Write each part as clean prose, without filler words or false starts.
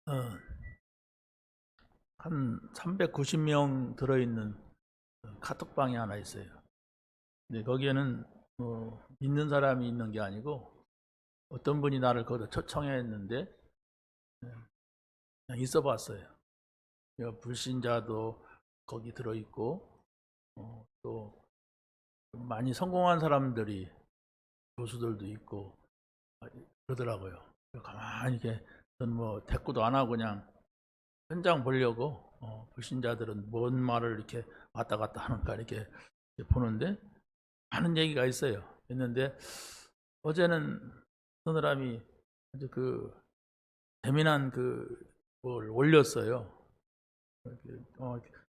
어, 한 390명 들어있는 카톡방이 하나 있어요. 근데 거기에는 믿는 사람이 있는 게 아니고 어떤 분이 나를 거기다 초청했는데 그냥 있어 봤어요. 불신자도 거기 들어있고 또 많이 성공한 사람들이 교수들도 있고 그러더라고요. 가만히 이렇게 뭐 대꾸도 안 하고 그냥 현장 보려고 불신자들은 뭔 말을 이렇게 왔다 갔다 하는가 이렇게 보는데 하는 얘기가 있어요. 있는데 어제는 어떤 사람이 아주 재미난 뭘 올렸어요.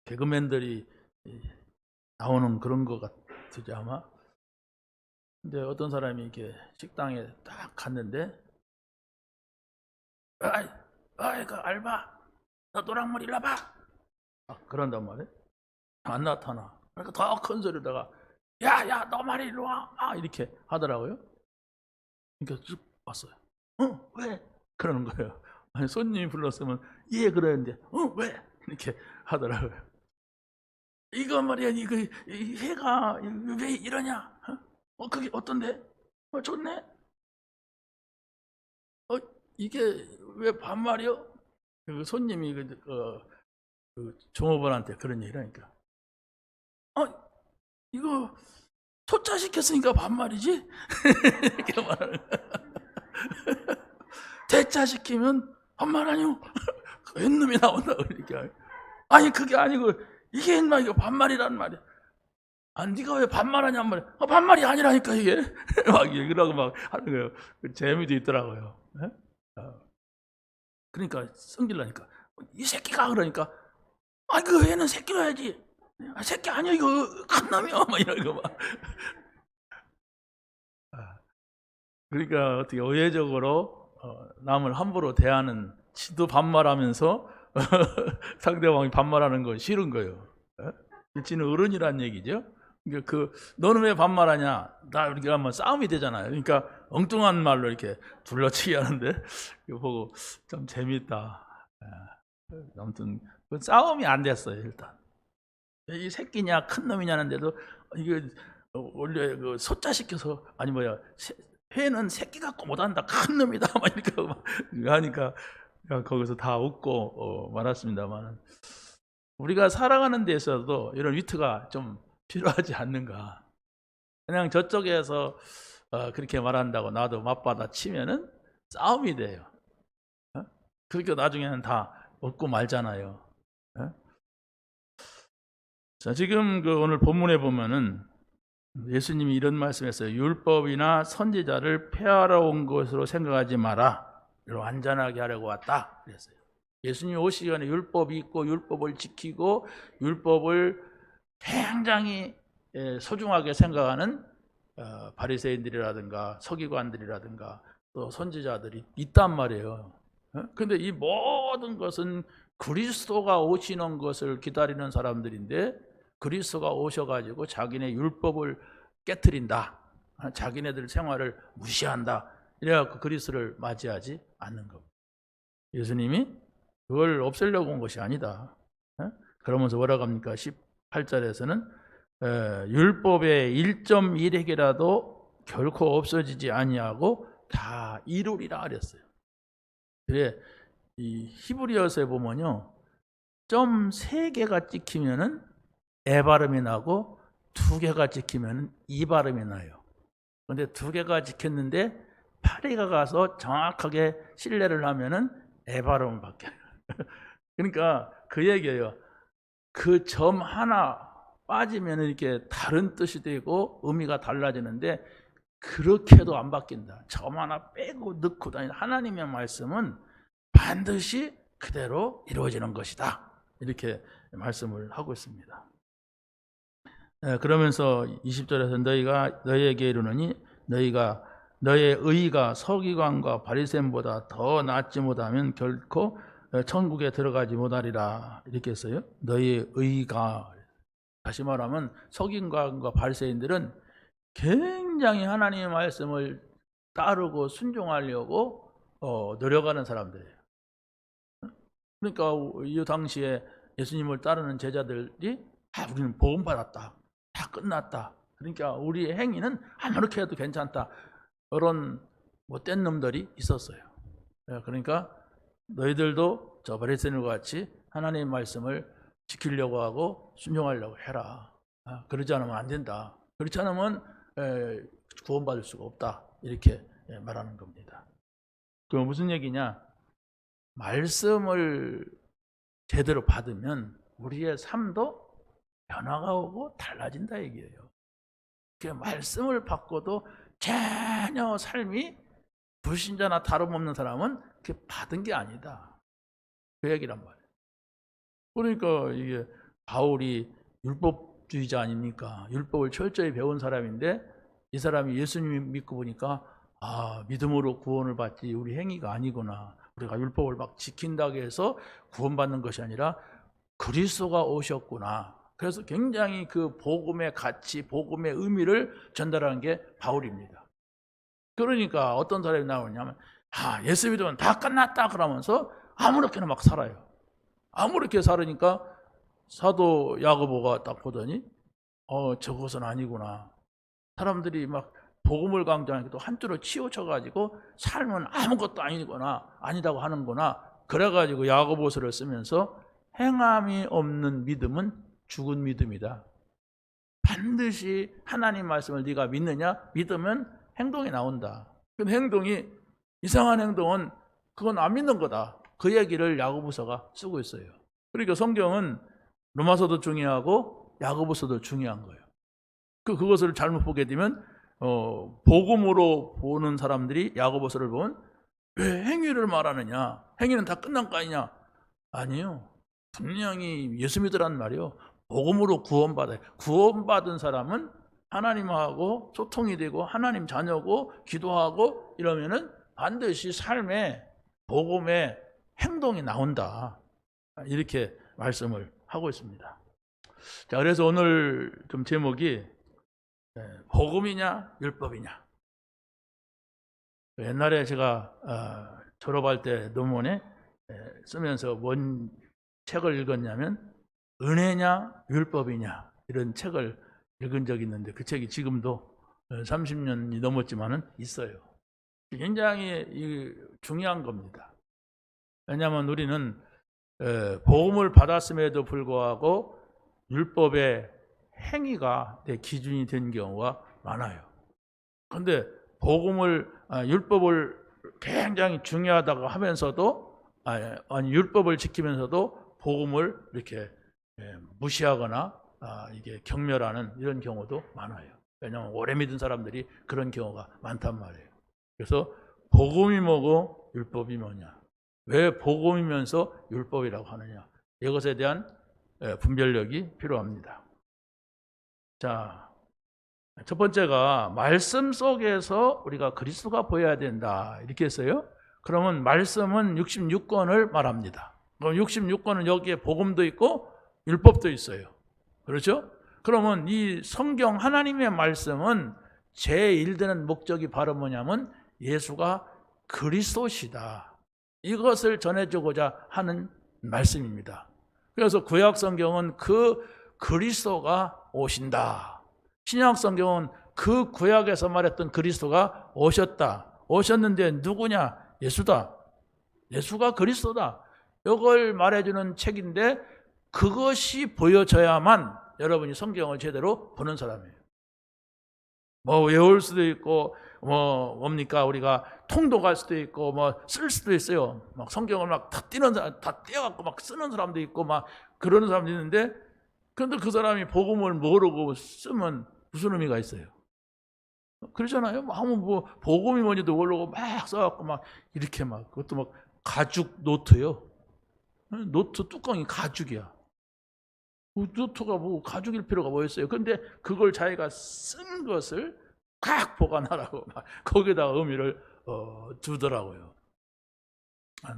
개그맨들이 나오는 그런 것 같으지 아마. 근데 어떤 사람이 이렇게 식당에 딱 갔는데, 아이 그 알바, 너 노랑머리 일로 와봐. 그런단 말이에요. 안 나타나. 그러니까 더 큰 소리다가 야, 너 말이 일로 와. 이렇게 하더라고요. 그러니까 쭉 왔어요. 왜? 그러는 거예요. 아니, 손님이 불렀으면 예 그러는데 왜? 이렇게 하더라고요. 이거 말이야, 이 해가 왜 이러냐? 그게 어떤데? 좋네? 이게 왜 반말이요? 손님이 종업원한테 그런 얘기를 하니까 이거 초짜시켰으니까 반말이지? 이렇게 말하는 거야. 대짜시키면 반말 아니오? 옛놈이 나온다고 이렇게. 아니 그게 아니고 이게 인마 이거 반말이란 말이야. 네가 왜 반말하냔 말이야. 반말이 아니라니까 이게. 막 얘기라고 막 하는 거예요. 재미도 있더라고요. 네? 그러니까 성질나니까 이 새끼가 그러니까 그 애는 새끼로 해야지. 새끼 아니야 이거 큰 놈이야 막 이러고 막. 그러니까 어떻게 의외적으로 남을 함부로 대하는 지도 반말하면서 상대방이 반말하는 건 싫은 거예요. 지는 어른이란 얘기죠. 그러니까 너는 왜 반말하냐? 나 이렇게 하면 싸움이 되잖아요. 그러니까 엉뚱한 말로 이렇게 둘러치기 하는데 이거 보고 좀 재밌다. 아무튼 싸움이 안 됐어요 일단. 이 새끼냐 큰 놈이냐는데도 이게 원래 소자 시켜서 아니 뭐야 회는 새끼 갖고 못한다 큰 놈이다 막 이렇게 하니까 거기서 다 웃고 말았습니다만 우리가 살아가는 데 있어도 이런 위트가 좀 필요하지 않는가. 그냥 저쪽에서 그렇게 말한다고 나도 맞받아 치면은 싸움이 돼요. 그러니까 나중에는 다 웃고 말잖아요. 자, 지금 오늘 본문에 보면은 예수님이 이런 말씀했어요. 율법이나 선지자를 폐하러 온 것으로 생각하지 마라. 완전하게 하려고 왔다. 그랬어요. 예수님이 오시기 전에 율법이 있고 율법을 지키고 율법을 굉장히 소중하게 생각하는 바리새인들이라든가 서기관들이라든가 또 선지자들이 있단 말이에요. 그런데 이 모든 것은 그리스도가 오시는 것을 기다리는 사람들인데 그리스도가 오셔가지고 자기네 율법을 깨트린다. 자기네들 생활을 무시한다. 이래갖고 그리스도를 맞이하지 않는 겁니다. 예수님이 그걸 없애려고 온 것이 아니다. 그러면서 뭐라고 합니까? 18절에서는 율법의 1.1획이라도 결코 없어지지 아니하고 다 이루리라 그랬어요. 그래 이 히브리어서에 보면요. 점 3개가 찍히면은 에 발음이 나고 2개가 찍히면 이 발음이 나요. 그런데 2개가 찍혔는데 8위가 가서 정확하게 신뢰를 하면은 에 발음을 바뀌어요. 그러니까 그 얘기예요. 그 점 하나 빠지면 이렇게 다른 뜻이 되고 의미가 달라지는데 그렇게도 안 바뀐다. 점 하나 빼고 넣고 다니는 하나님의 말씀은 반드시 그대로 이루어지는 것이다. 이렇게 말씀을 하고 있습니다. 그러면서 20절에서 너희가 너희에게 이르노니 너의 의가 서기관과 바리새인보다 더 낫지 못하면 결코 천국에 들어가지 못하리라. 이렇게 했어요. 너희의 의가. 다시 말하면 서기관과 바리새인들은 굉장히 하나님의 말씀을 따르고 순종하려고 노력하는 사람들이에요. 그러니까 이 당시에 예수님을 따르는 제자들이 우리는 복음 받았다, 다 끝났다, 그러니까 우리의 행위는 아무렇게 해도 괜찮다, 그런 못된 놈들이 있었어요. 그러니까 너희들도 저 바리새인과 같이 하나님의 말씀을 지키려고 하고 순종하려고 해라. 그러지 않으면 안 된다. 그렇지 않으면 구원받을 수가 없다. 이렇게 말하는 겁니다. 그럼 무슨 얘기냐? 말씀을 제대로 받으면 우리의 삶도 변화가 오고 달라진다 얘기예요. 그 말씀을 받고도 전혀 삶이 불신자나 다름없는 사람은 그게 받은 게 아니다. 그 얘기란 말이에요. 그러니까 이게 바울이 율법주의자 아닙니까? 율법을 철저히 배운 사람인데 이 사람이 예수님 믿고 보니까 믿음으로 구원을 받지 우리 행위가 아니구나. 우리가 율법을 막 지킨다고 해서 구원받는 것이 아니라 그리스도가 오셨구나. 그래서 굉장히 그 복음의 가치, 복음의 의미를 전달하는 게 바울입니다. 그러니까 어떤 사람이 나오냐면 예수 믿으면 다 끝났다 그러면서 아무렇게나 막 살아요. 아무렇게 살으니까 사도 야고보가 딱 보더니 저것은 아니구나. 사람들이 막 복음을 강조하니까 또 한줄로 치우쳐가지고 삶은 아무것도 아니다고 하는구나. 그래가지고 야고보서를 쓰면서 행함이 없는 믿음은 죽은 믿음이다. 반드시 하나님 말씀을 네가 믿느냐? 믿으면 행동이 나온다. 그 행동이 이상한 행동은 그건 안 믿는 거다. 그 얘기를 야고보서가 쓰고 있어요. 그러니까 성경은 로마서도 중요하고 야고보서도 중요한 거예요. 그것을 잘못 보게 되면 복음으로 보는 사람들이 야고보서를 보면 왜 행위를 말하느냐? 행위는 다 끝난 거 아니냐? 아니요. 분명히 예수 믿으란 말이요. 복음으로 구원받아요. 구원받은 사람은 하나님하고 소통이 되고 하나님 자녀고 기도하고 이러면은 반드시 삶에 복음의 행동이 나온다. 이렇게 말씀을 하고 있습니다. 자, 그래서 오늘 좀 제목이 복음이냐 율법이냐. 옛날에 제가 졸업할 때 논문에 쓰면서 뭔 책을 읽었냐면 은혜냐 율법이냐 이런 책을 읽은 적이 있는데 그 책이 지금도 30년이 넘었지만은 있어요. 굉장히 중요한 겁니다. 왜냐하면 우리는 복음을 받았음에도 불구하고 율법의 행위가 내 기준이 된 경우가 많아요. 그런데 율법을 굉장히 중요하다고 하면서도 율법을 지키면서도 복음을 이렇게 무시하거나 이게 경멸하는 이런 경우도 많아요. 왜냐하면 오래 믿은 사람들이 그런 경우가 많단 말이에요. 그래서 복음이 뭐고 율법이 뭐냐? 왜 복음이면서 율법이라고 하느냐? 이것에 대한 분별력이 필요합니다. 자, 첫 번째가 말씀 속에서 우리가 그리스도가 보여야 된다 이렇게 했어요. 그러면 말씀은 66권을 말합니다. 그럼 66권은 여기에 복음도 있고 율법도 있어요. 그렇죠? 그러면 이 성경 하나님의 말씀은 제1되는 목적이 바로 뭐냐면 예수가 그리스도시다. 이것을 전해주고자 하는 말씀입니다. 그래서 구약 성경은 그 그리스도가 오신다. 신약 성경은 그 구약에서 말했던 그리스도가 오셨다. 오셨는데 누구냐? 예수다. 예수가 그리스도다. 이걸 말해주는 책인데 그것이 보여져야만 여러분이 성경을 제대로 보는 사람이에요. 뭐 외울 수도 있고 뭡니까 우리가 통독할 수도 있고 쓸 수도 있어요. 막 성경을 막 다 떼어갖고 막 쓰는 사람도 있고 막 그러는 사람도 있는데 그런데 그 사람이 복음을 모르고 쓰면 무슨 의미가 있어요? 그러잖아요. 뭐 복음이 뭔지도 모르고 막 써갖고 막 이렇게 막 그것도 막 가죽 노트요. 노트 뚜껑이 가죽이야. 노트가 뭐 가죽일 필요가 뭐 있어요. 그런데 그걸 자기가 쓴 것을 꽉 보관하라고 막 거기다가 의미를 두더라고요.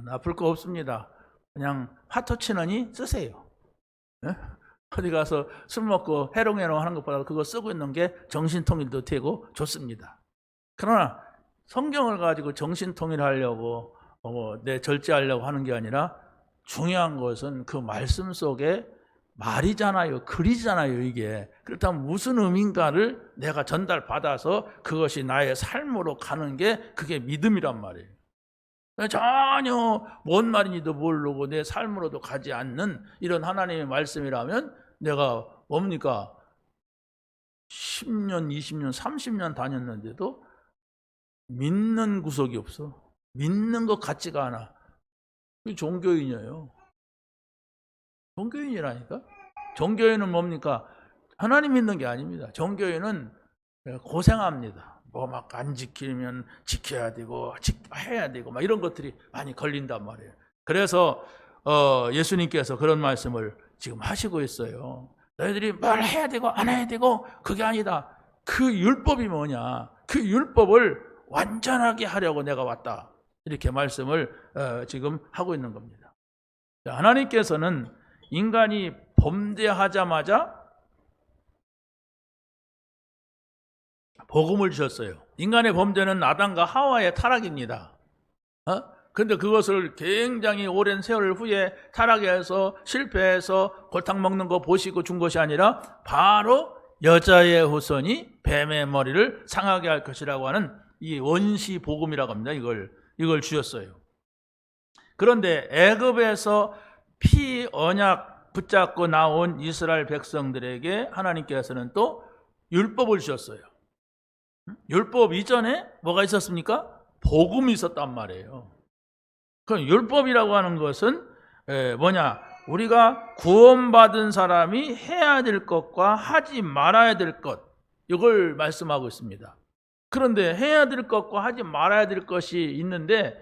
나쁠 거 없습니다. 그냥 화토 치느니 쓰세요. 네? 어디 가서 술 먹고 해롱해롱 하는 것보다 그거 쓰고 있는 게 정신통일도 되고 좋습니다. 그러나 성경을 가지고 정신통일하려고 내 절제하려고 하는 게 아니라 중요한 것은 그 말씀 속에 말이잖아요. 글이잖아요, 이게. 그렇다면 무슨 의미인가를 내가 전달받아서 그것이 나의 삶으로 가는 게 그게 믿음이란 말이에요. 전혀 뭔 말인지도 모르고 내 삶으로도 가지 않는 이런 하나님의 말씀이라면 내가 뭡니까? 10년, 20년, 30년 다녔는데도 믿는 구석이 없어. 믿는 것 같지가 않아. 그게 종교인이에요. 종교인이라니까? 종교인은 뭡니까? 하나님 믿는 게 아닙니다. 종교인은 고생합니다. 뭐 막 안 지키면 지켜야 되고 해야 되고 막 이런 것들이 많이 걸린단 말이에요. 그래서 예수님께서 그런 말씀을 지금 하시고 있어요. 너희들이 뭘 해야 되고 안 해야 되고 그게 아니다. 그 율법이 뭐냐? 그 율법을 완전하게 하려고 내가 왔다. 이렇게 말씀을 지금 하고 있는 겁니다. 하나님께서는 인간이 범죄하자마자 복음을 주셨어요. 인간의 범죄는 아담과 하와의 타락입니다. 근데 그것을 굉장히 오랜 세월 후에 타락해서 실패해서 골탕 먹는 거 보시고 준 것이 아니라 바로 여자의 후손이 뱀의 머리를 상하게 할 것이라고 하는 이 원시 복음이라고 합니다. 이걸 주셨어요. 그런데 애굽에서 피 언약 붙잡고 나온 이스라엘 백성들에게 하나님께서는 또 율법을 주셨어요. 율법 이전에 뭐가 있었습니까? 복음이 있었단 말이에요. 그럼 율법이라고 하는 것은 뭐냐? 우리가 구원받은 사람이 해야 될 것과 하지 말아야 될 것, 이걸 말씀하고 있습니다. 그런데 해야 될 것과 하지 말아야 될 것이 있는데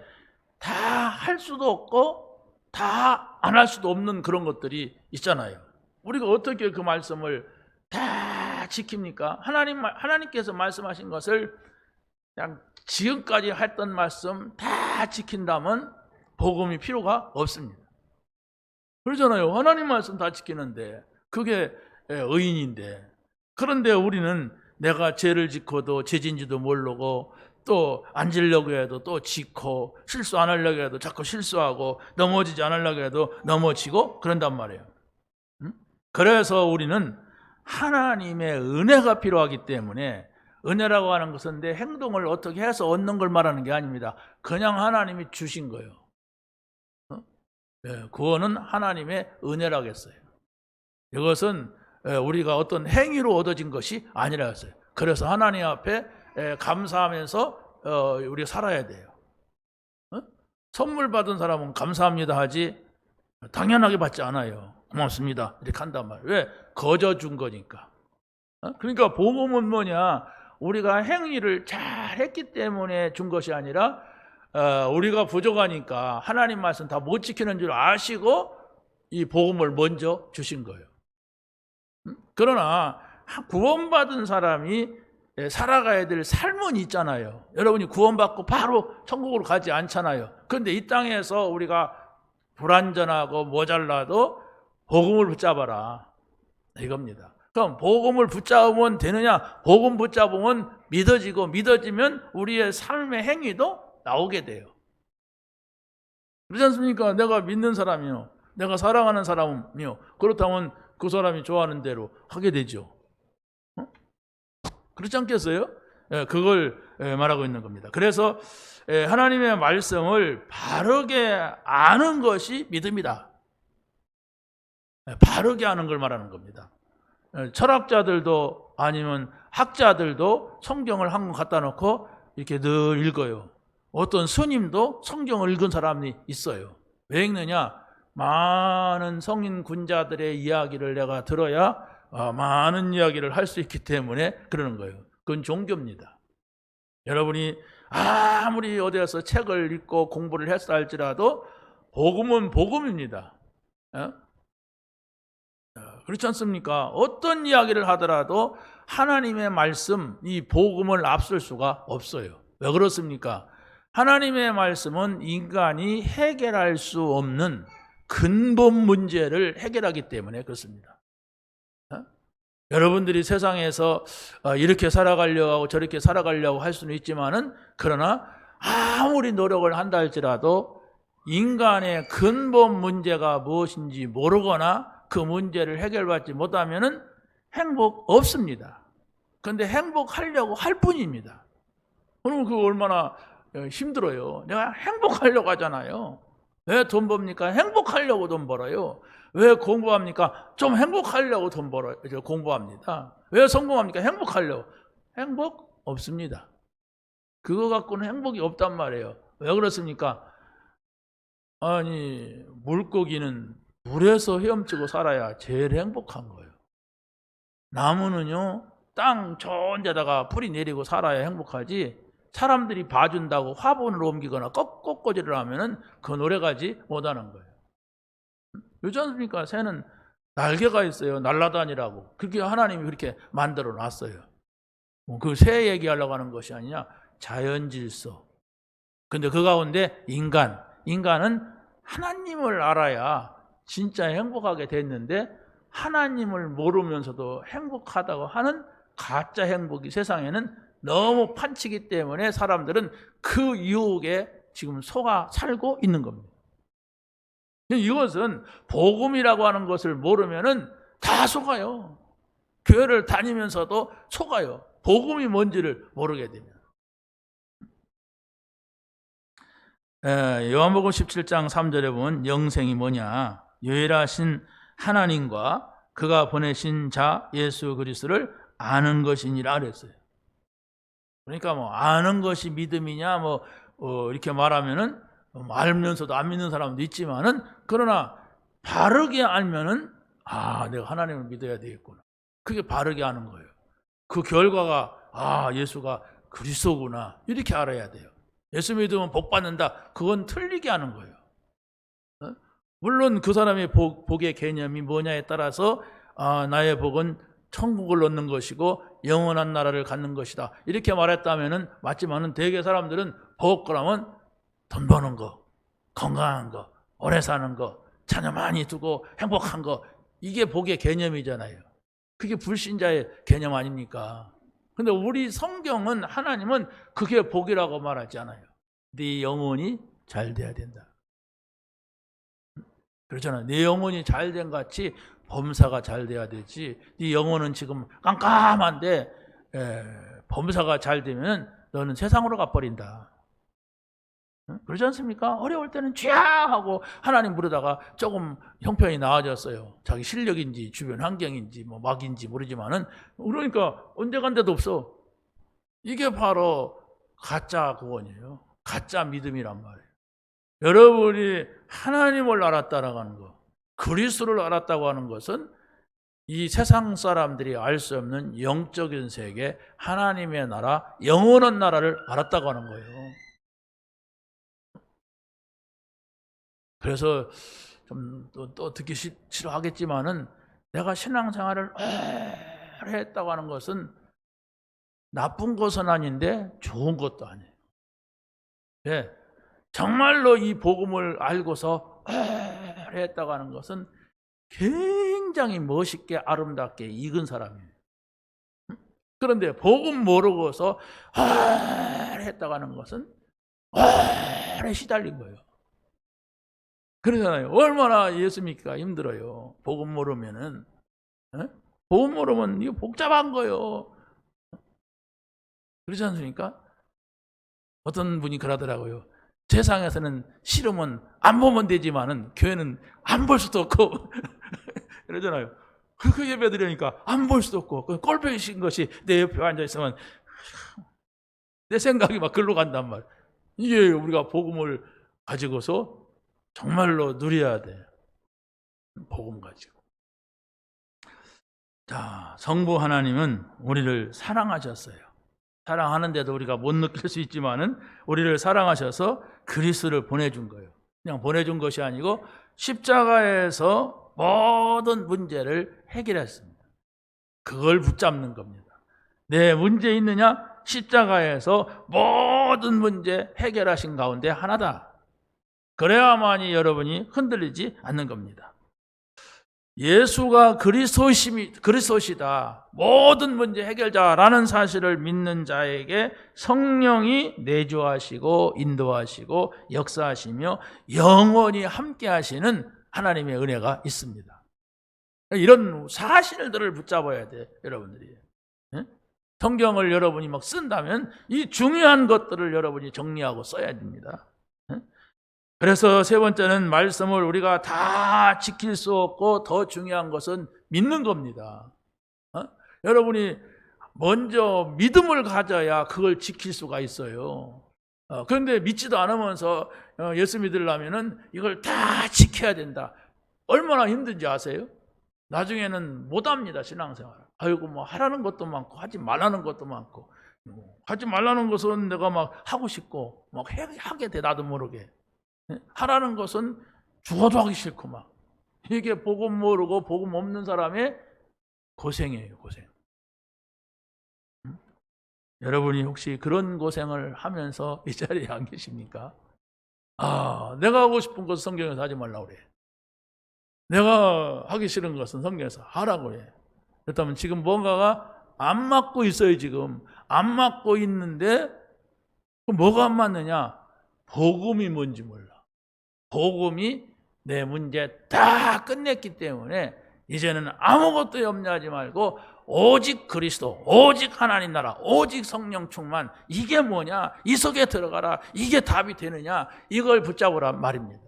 다 할 수도 없고 다 안 할 수도 없는 그런 것들이 있잖아요. 우리가 어떻게 그 말씀을 다 지킵니까? 하나님께서 말씀하신 것을 그냥 지금까지 했던 말씀 다 지킨다면 복음이 필요가 없습니다. 그러잖아요. 하나님 말씀 다 지키는데 그게 의인인데. 그런데 우리는 내가 죄를 짓고도 죄진지도 모르고 또 앉으려고 해도 또 짓고 실수 안 하려고 해도 자꾸 실수하고 넘어지지 않으려고 해도 넘어지고 그런단 말이에요. 그래서 우리는 하나님의 은혜가 필요하기 때문에 은혜라고 하는 것은 내 행동을 어떻게 해서 얻는 걸 말하는 게 아닙니다. 그냥 하나님이 주신 거예요. 구원은 하나님의 은혜라고 했어요. 이것은 우리가 어떤 행위로 얻어진 것이 아니라 했어요. 그래서 하나님 앞에 감사하면서 우리가 살아야 돼요. 선물 받은 사람은 감사합니다 하지 당연하게 받지 않아요. 고맙습니다 이렇게 한단 말이에요. 왜? 거저 준 거니까. 그러니까 복음은 뭐냐? 우리가 행위를 잘 했기 때문에 준 것이 아니라 우리가 부족하니까 하나님 말씀 다 못 지키는 줄 아시고 이 복음을 먼저 주신 거예요. 그러나 구원받은 사람이 살아가야 될 삶은 있잖아요. 여러분이 구원받고 바로 천국으로 가지 않잖아요. 그런데 이 땅에서 우리가 불완전하고 모자라도 복음을 붙잡아라 이겁니다. 그럼 복음을 붙잡으면 되느냐? 복음 붙잡으면 믿어지고 믿어지면 우리의 삶의 행위도 나오게 돼요. 그렇지 않습니까? 내가 믿는 사람이요, 내가 사랑하는 사람이요, 그렇다면 그 사람이 좋아하는 대로 하게 되죠. 그렇지 않겠어요? 그걸 말하고 있는 겁니다. 그래서 하나님의 말씀을 바르게 아는 것이 믿음이다. 바르게 아는 걸 말하는 겁니다. 철학자들도 아니면 학자들도 성경을 한 권 갖다 놓고 이렇게 늘 읽어요. 어떤 스님도 성경을 읽은 사람이 있어요. 왜 읽느냐? 많은 성인 군자들의 이야기를 내가 들어야 많은 이야기를 할 수 있기 때문에 그러는 거예요. 그건 종교입니다. 여러분이 아무리 어디에서 책을 읽고 공부를 했다 할지라도 복음은 복음입니다. 그렇지 않습니까? 어떤 이야기를 하더라도 하나님의 말씀, 이 복음을 앞설 수가 없어요. 왜 그렇습니까? 하나님의 말씀은 인간이 해결할 수 없는 근본 문제를 해결하기 때문에 그렇습니다. 여러분들이 세상에서 이렇게 살아가려고 하고 저렇게 살아가려고 할 수는 있지만은 그러나 아무리 노력을 한다 할지라도 인간의 근본 문제가 무엇인지 모르거나 그 문제를 해결받지 못하면은 행복 없습니다. 그런데 행복하려고 할 뿐입니다. 그러면 그거 얼마나 힘들어요. 내가 행복하려고 하잖아요. 왜 돈 법니까? 행복하려고 돈 벌어요. 왜 공부합니까? 좀 행복하려고 돈 벌어요. 공부합니다. 왜 성공합니까? 행복하려고. 행복 없습니다. 그거 갖고는 행복이 없단 말이에요. 왜 그렇습니까? 아니, 물고기는 물에서 헤엄치고 살아야 제일 행복한 거예요. 나무는요, 땅 좋은 데다가 풀이 내리고 살아야 행복하지, 사람들이 봐준다고 화분을 옮기거나 꺾꽂이를 하면은 그 노래가지 못하는 거예요. 그렇지 않습니까? 새는 날개가 있어요. 날아다니라고. 그렇게 하나님이 그렇게 만들어 놨어요. 그 새 얘기하려고 하는 것이 아니냐, 자연 질서. 근데 그 가운데 인간은 하나님을 알아야 진짜 행복하게 됐는데, 하나님을 모르면서도 행복하다고 하는 가짜 행복이 세상에는 너무 판치기 때문에 사람들은 그 유혹에 지금 속아 살고 있는 겁니다. 이것은 복음이라고 하는 것을 모르면은 다 속아요. 교회를 다니면서도 속아요. 복음이 뭔지를 모르게 되면. 요한복음 17장 3절에 보면 영생이 뭐냐? 유일하신 하나님과 그가 보내신 자 예수 그리스도를 아는 것이니라 그랬어요. 그러니까 뭐 아는 것이 믿음이냐 이렇게 말하면은 알면서도 안 믿는 사람도 있지만은, 그러나 바르게 알면은 내가 하나님을 믿어야 되겠구나. 그게 바르게 아는 거예요. 그 결과가 예수가 그리스도구나 이렇게 알아야 돼요. 예수 믿으면 복 받는다. 그건 틀리게 하는 거예요. 물론 그 사람의 복의 개념이 뭐냐에 따라서 나의 복은 천국을 얻는 것이고 영원한 나라를 갖는 것이다 이렇게 말했다면은 맞지만은 대개 사람들은 복 그러면 돈 버는 거, 건강한 거, 오래 사는 거, 자녀 많이 두고 행복한 거, 이게 복의 개념이잖아요. 그게 불신자의 개념 아닙니까? 근데 우리 성경은, 하나님은 그게 복이라고 말하지 않아요. 네 영혼이 잘 돼야 된다. 그렇잖아요. 네 영혼이 잘 된 같이 범사가 잘 돼야 되지. 네 영혼은 지금 깜깜한데 범사가 잘 되면 너는 세상으로 가버린다. 그렇지 않습니까? 어려울 때는 쥐야 하고 하나님 부르다가 조금 형편이 나아졌어요. 자기 실력인지 주변 환경인지 막인지 모르지만은, 그러니까 언제 간 데도 없어. 이게 바로 가짜 구원이에요. 가짜 믿음이란 말이에요. 여러분이 하나님을 알았다라고 하는 거, 그리스도를 알았다고 하는 것은 이 세상 사람들이 알 수 없는 영적인 세계, 하나님의 나라, 영원한 나라를 알았다고 하는 거예요. 그래서 좀 또 듣기 싫어하겠지만은, 내가 신앙생활을 오래 했다고 하는 것은 나쁜 것은 아닌데 좋은 것도 아니에요. 네, 정말로 이 복음을 알고서 오래 했다고 하는 것은 굉장히 멋있게 아름답게 익은 사람이에요. 그런데 복음 모르고서 오래 했다고 하는 것은 오래 시달린 거예요. 그러잖아요. 얼마나 예수 믿기가 힘들어요. 복음 모르면은. 복음 모르면 이거 복잡한 거예요. 그렇지 않습니까? 어떤 분이 그러더라고요. 세상에서는 싫으면 안 보면 되지만은 교회는 안 볼 수도 없고 그러잖아요. 그렇게 예배 드리니까 안 볼 수도 없고, 꼴보이신 것이 내 옆에 앉아 있으면 내 생각이 막 글로 간단 말이에요. 이게 우리가 복음을 가지고서 정말로 누려야 돼. 복음 가지고. 자, 성부 하나님은 우리를 사랑하셨어요. 사랑하는데도 우리가 못 느낄 수 있지만은 우리를 사랑하셔서 그리스도를 보내준 거예요. 그냥 보내준 것이 아니고 십자가에서 모든 문제를 해결했습니다. 그걸 붙잡는 겁니다. 내 문제 있느냐? 십자가에서 모든 문제 해결하신 가운데 하나다. 그래야만이 여러분이 흔들리지 않는 겁니다. 예수가 그리스도시다, 모든 문제 해결자라는 사실을 믿는 자에게 성령이 내주하시고 인도하시고 역사하시며 영원히 함께 하시는 하나님의 은혜가 있습니다. 이런 사실들을 붙잡아야 돼, 여러분들이. 성경을 여러분이 막 쓴다면 이 중요한 것들을 여러분이 정리하고 써야 됩니다. 그래서 세 번째는 말씀을 우리가 다 지킬 수 없고 더 중요한 것은 믿는 겁니다. 여러분이 먼저 믿음을 가져야 그걸 지킬 수가 있어요. 그런데 믿지도 않으면서 예수 믿으려면은 이걸 다 지켜야 된다. 얼마나 힘든지 아세요? 나중에는 못합니다, 신앙생활. 아이고, 뭐 하라는 것도 많고 하지 말라는 것도 많고, 하지 말라는 것은 내가 막 하고 싶고 막 하게 돼, 나도 모르게. 하라는 것은 죽어도 하기 싫고 막. 이게 복음 모르고 복음 없는 사람의 고생이에요, 고생. 여러분이 혹시 그런 고생을 하면서 이 자리에 안 계십니까? 내가 하고 싶은 것은 성경에서 하지 말라고 그래. 내가 하기 싫은 것은 성경에서 하라고 그래. 그렇다면 지금 뭔가가 안 맞고 있어요. 지금 안 맞고 있는데 뭐가 안 맞느냐? 복음이 뭔지 몰라. 복음이 내 문제 다 끝냈기 때문에 이제는 아무것도 염려하지 말고 오직 그리스도, 오직 하나님 나라, 오직 성령 충만, 이게 뭐냐? 이 속에 들어가라. 이게 답이 되느냐? 이걸 붙잡으란 말입니다.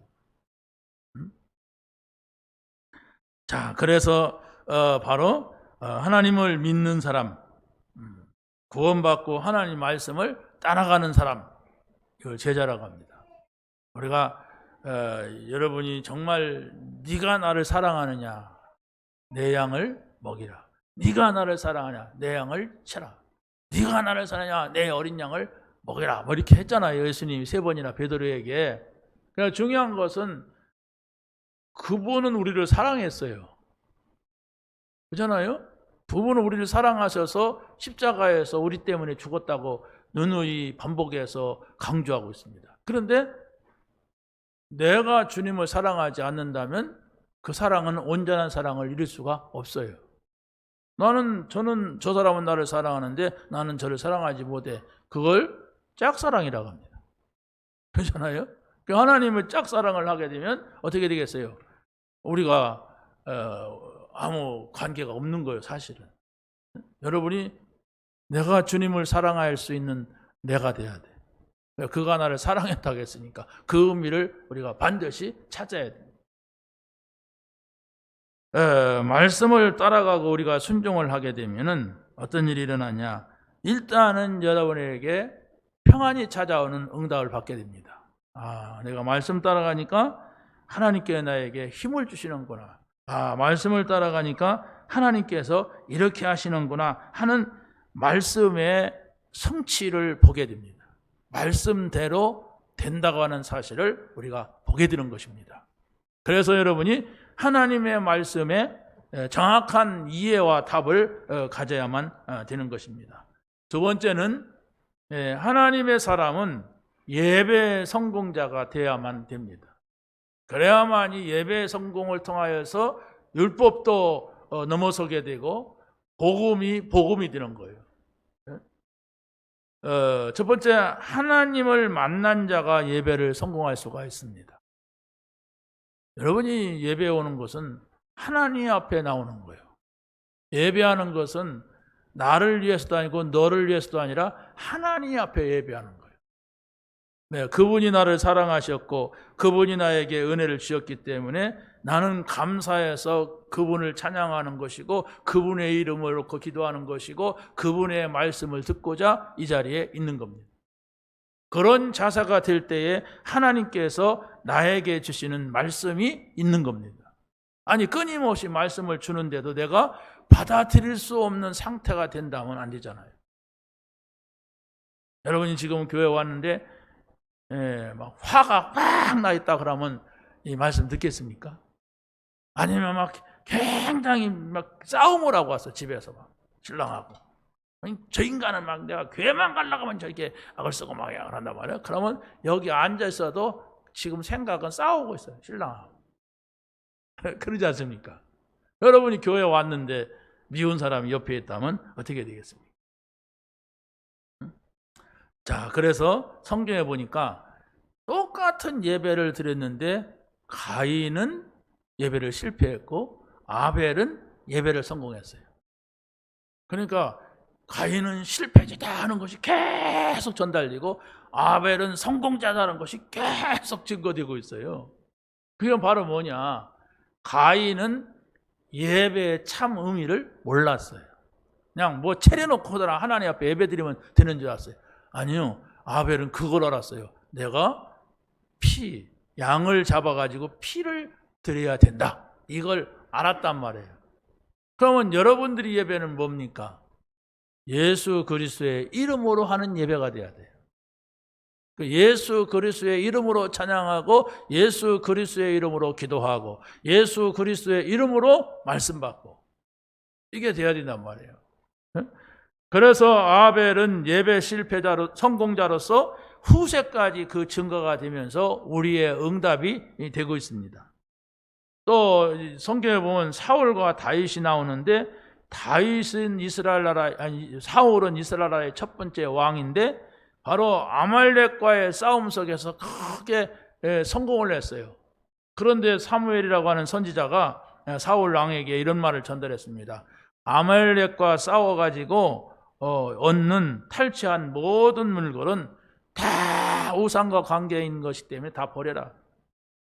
자, 그래서 바로 하나님을 믿는 사람, 구원받고 하나님 말씀을 따라가는 사람, 이걸 제자라고 합니다. 우리가 여러분이 정말 네가 나를 사랑하느냐, 내 양을 먹이라. 네가 나를 사랑하냐, 내 양을 치라. 네가 나를 사랑하냐, 내 어린 양을 먹이라. 뭐 이렇게 했잖아요, 예수님이 3번이나 베드로에게. 그러니까 중요한 것은 그분은 우리를 사랑했어요. 그렇잖아요? 그분은 우리를 사랑하셔서 십자가에서 우리 때문에 죽었다고 누누이 반복해서 강조하고 있습니다. 그런데 내가 주님을 사랑하지 않는다면 그 사랑은 온전한 사랑을 이룰 수가 없어요. 저는 저 사람은 나를 사랑하는데 나는 저를 사랑하지 못해. 그걸 짝사랑이라고 합니다. 그렇잖아요? 하나님을 짝사랑을 하게 되면 어떻게 되겠어요? 우리가 아무 관계가 없는 거예요, 사실은. 여러분이 내가 주님을 사랑할 수 있는 내가 돼야 돼. 그가 나를 사랑했다고 했으니까 그 의미를 우리가 반드시 찾아야 됩니다. 말씀을 따라가고 우리가 순종을 하게 되면은 어떤 일이 일어나냐? 일단은 여러분에게 평안이 찾아오는 응답을 받게 됩니다. 내가 말씀 따라가니까 하나님께 나에게 힘을 주시는구나. 말씀을 따라가니까 하나님께서 이렇게 하시는구나 하는 말씀의 성취를 보게 됩니다. 말씀대로 된다고 하는 사실을 우리가 보게 되는 것입니다. 그래서 여러분이 하나님의 말씀에 정확한 이해와 답을 가져야만 되는 것입니다. 두 번째는 하나님의 사람은 예배 성공자가 되어야만 됩니다. 그래야만이 예배 성공을 통하여서 율법도 넘어서게 되고 복음이 되는 거예요. 첫 번째, 하나님을 만난 자가 예배를 성공할 수가 있습니다. 여러분이 예배에 오는 것은 하나님 앞에 나오는 거예요. 예배하는 것은 나를 위해서도 아니고 너를 위해서도 아니라 하나님 앞에 예배하는 거예요. 네, 그분이 나를 사랑하셨고 그분이 나에게 은혜를 주셨기 때문에 나는 감사해서 그분을 찬양하는 것이고 그분의 이름을 놓고 기도하는 것이고 그분의 말씀을 듣고자 이 자리에 있는 겁니다. 그런 자세가 될 때에 하나님께서 나에게 주시는 말씀이 있는 겁니다. 아니, 끊임없이 말씀을 주는데도 내가 받아들일 수 없는 상태가 된다면 안 되잖아요. 여러분이 지금 교회 왔는데 막 화가 막 나 있다 그러면 이 말씀 듣겠습니까? 아니면 막 굉장히 막 싸움을 하고 왔어, 집에서 막 신랑하고. 저 인간은 막 내가 교회만 가려고 하면 저렇게 악을 쓰고 막 약을 한단 말이에요. 그러면 여기 앉아 있어도 지금 생각은 싸우고 있어요, 신랑하고. 그러지 않습니까? 여러분이 교회 왔는데 미운 사람이 옆에 있다면 어떻게 되겠습니까? 자, 그래서 성경에 보니까 똑같은 예배를 드렸는데 가인은 예배를 실패했고 아벨은 예배를 성공했어요. 그러니까 가인은 실패자다 하는 것이 계속 전달되고 아벨은 성공자다는 것이 계속 증거되고 있어요. 그게 바로 뭐냐? 가인은 예배의 참 의미를 몰랐어요. 그냥 뭐 차려놓고 하나님 앞에 예배 드리면 되는 줄 알았어요. 아니요, 아벨은 그걸 알았어요. 내가 양을 잡아가지고 피를 드려야 된다, 이걸 알았단 말이에요. 그러면 여러분들이 예배는 뭡니까? 예수 그리스도의 이름으로 하는 예배가 돼야 돼요. 예수 그리스도의 이름으로 찬양하고 예수 그리스도의 이름으로 기도하고 예수 그리스도의 이름으로 말씀 받고, 이게 돼야 된단 말이에요. 그래서 아벨은 예배 실패자로 성공자로서 후세까지 그 증거가 되면서 우리의 응답이 되고 있습니다. 또 성경에 보면 사울과 다윗이 나오는데, 다윗은 사울은 이스라엘 나라의 첫 번째 왕인데 바로 아말렉과의 싸움 속에서 크게 성공을 했어요. 그런데 사무엘이라고 하는 선지자가 사울 왕에게 이런 말을 전달했습니다. 아말렉과 싸워가지고 얻는 탈취한 모든 물건은 다 우상과 관계 있는 것이기 때문에 다 버려라.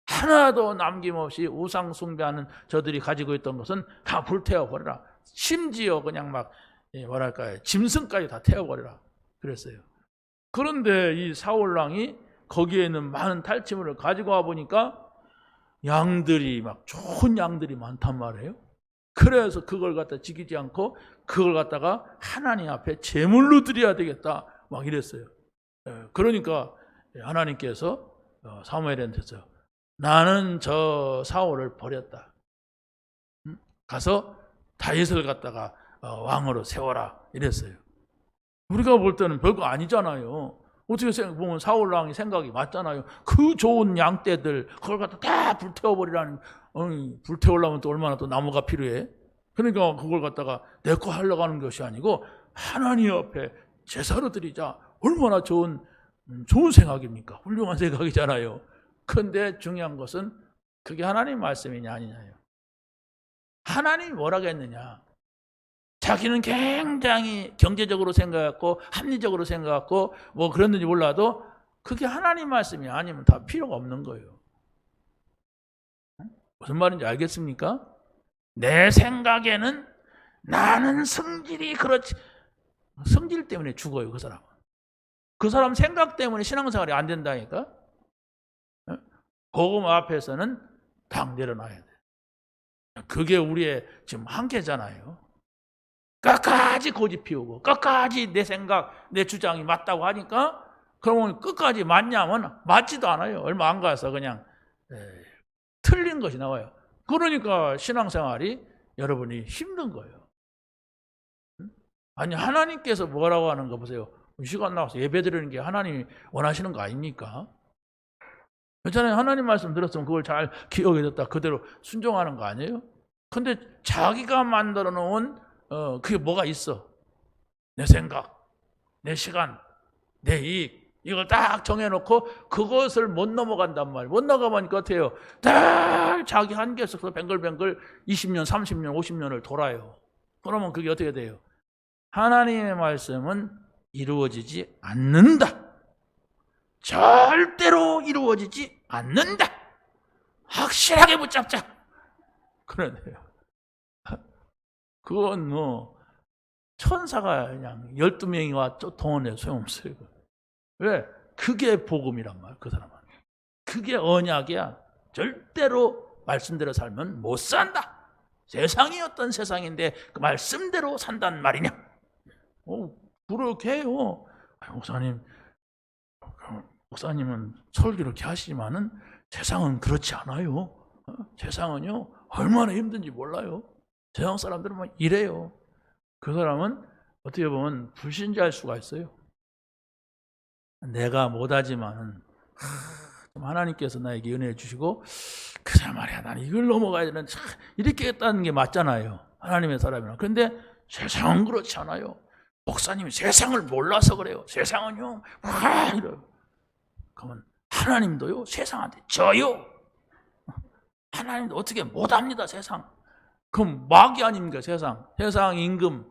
하나도 남김없이 우상 숭배하는 저들이 가지고 있던 것은 다 불태워 버려라. 심지어 그냥 막 짐승까지 다 태워버려라 그랬어요. 그런데 이 사울 왕이 거기에 있는 많은 탈취물을 가지고 와 보니까 양들이 막 좋은 양들이 많단 말이에요. 그래서 그걸 갖다 지키지 않고 그걸 갖다가 하나님 앞에 제물로 드려야 되겠다 막 이랬어요. 그러니까 하나님께서 사무엘한테서 나는 저 사울을 버렸다. 가서 다윗을 갖다가 왕으로 세워라 이랬어요. 우리가 볼 때는 별거 아니잖아요. 어떻게 보면 사울 왕이 생각이 맞잖아요. 그 좋은 양떼들 그걸 갖다 다 불태워버리라는, 불태우려면 또 얼마나 또 나무가 필요해. 그러니까 그걸 갖다가 내 거 하려고 하는 것이 아니고 하나님 앞에 제사로 드리자. 얼마나 좋은 생각입니까? 훌륭한 생각이잖아요. 그런데 중요한 것은 그게 하나님 말씀이냐 아니냐요. 하나님이 뭐라고 했느냐. 자기는 굉장히 경제적으로 생각했고 합리적으로 생각했고 뭐 그랬는지 몰라도 그게 하나님 말씀이 아니면 다 필요가 없는 거예요. 무슨 말인지 알겠습니까? 내 생각에는 나는 성질이 그렇지. 성질 때문에 죽어요, 그 사람은. 그 사람 생각 때문에 신앙생활이 안 된다니까. 복음 앞에서는 딱 내려놔야 돼. 그게 우리의 지금 한계잖아요. 끝까지 고집 피우고 끝까지 내 생각, 내 주장이 맞다고 하니까 그러면 끝까지 맞냐면 맞지도 않아요. 얼마 안 가서 그냥 틀린 것이 나와요. 그러니까 신앙생활이 여러분이 힘든 거예요. 아니 하나님께서 뭐라고 하는 거 보세요. 시간 나와서 예배드리는 게 하나님이 원하시는 거 아닙니까? 그렇잖아요. 하나님 말씀 들었으면 그걸 잘 기억해 뒀다 그대로 순종하는 거 아니에요? 근데 자기가 만들어 놓은 그게 뭐가 있어? 내 생각, 내 시간, 내 이익 이걸 딱 정해놓고 그것을 못 넘어간단 말이에요. 못 넘어가니까 어때요? 딱 자기 한계 속에서 뱅글뱅글 20년, 30년, 50년을 돌아요. 그러면 그게 어떻게 돼요? 하나님의 말씀은 이루어지지 않는다. 절대로 이루어지지 않는다. 확실하게 붙잡자. 그러네요. 그건 뭐 천사가 그냥 12명이 와 동원해 소용없어요. 왜? 그게 복음이란 말이야. 그 사람은. 그게 언약이야. 절대로 말씀대로 살면 못 산다. 세상이 어떤 세상인데 그 말씀대로 산단 말이냐. 그렇게 해요. 목사님은 설교 이렇게 하시지만은 세상은 그렇지 않아요. 세상은요 얼마나 힘든지 몰라요. 세상 사람들은 막 이래요. 그 사람은 어떻게 보면 불신자일 수가 있어요. 내가 못하지만은 하나님께서 나에게 은혜를 주시고 그래 말이야 나는 이걸 넘어가야 되는 이렇게 했다는 게 맞잖아요. 하나님의 사람이라. 그런데 세상은 그렇지 않아요. 목사님이 세상을 몰라서 그래요. 세상은요 이래요. 그러면 하나님도요 세상한테 져요. 하나님도 어떻게 못합니다 세상. 그럼 마귀 아닙니까 세상. 세상 임금.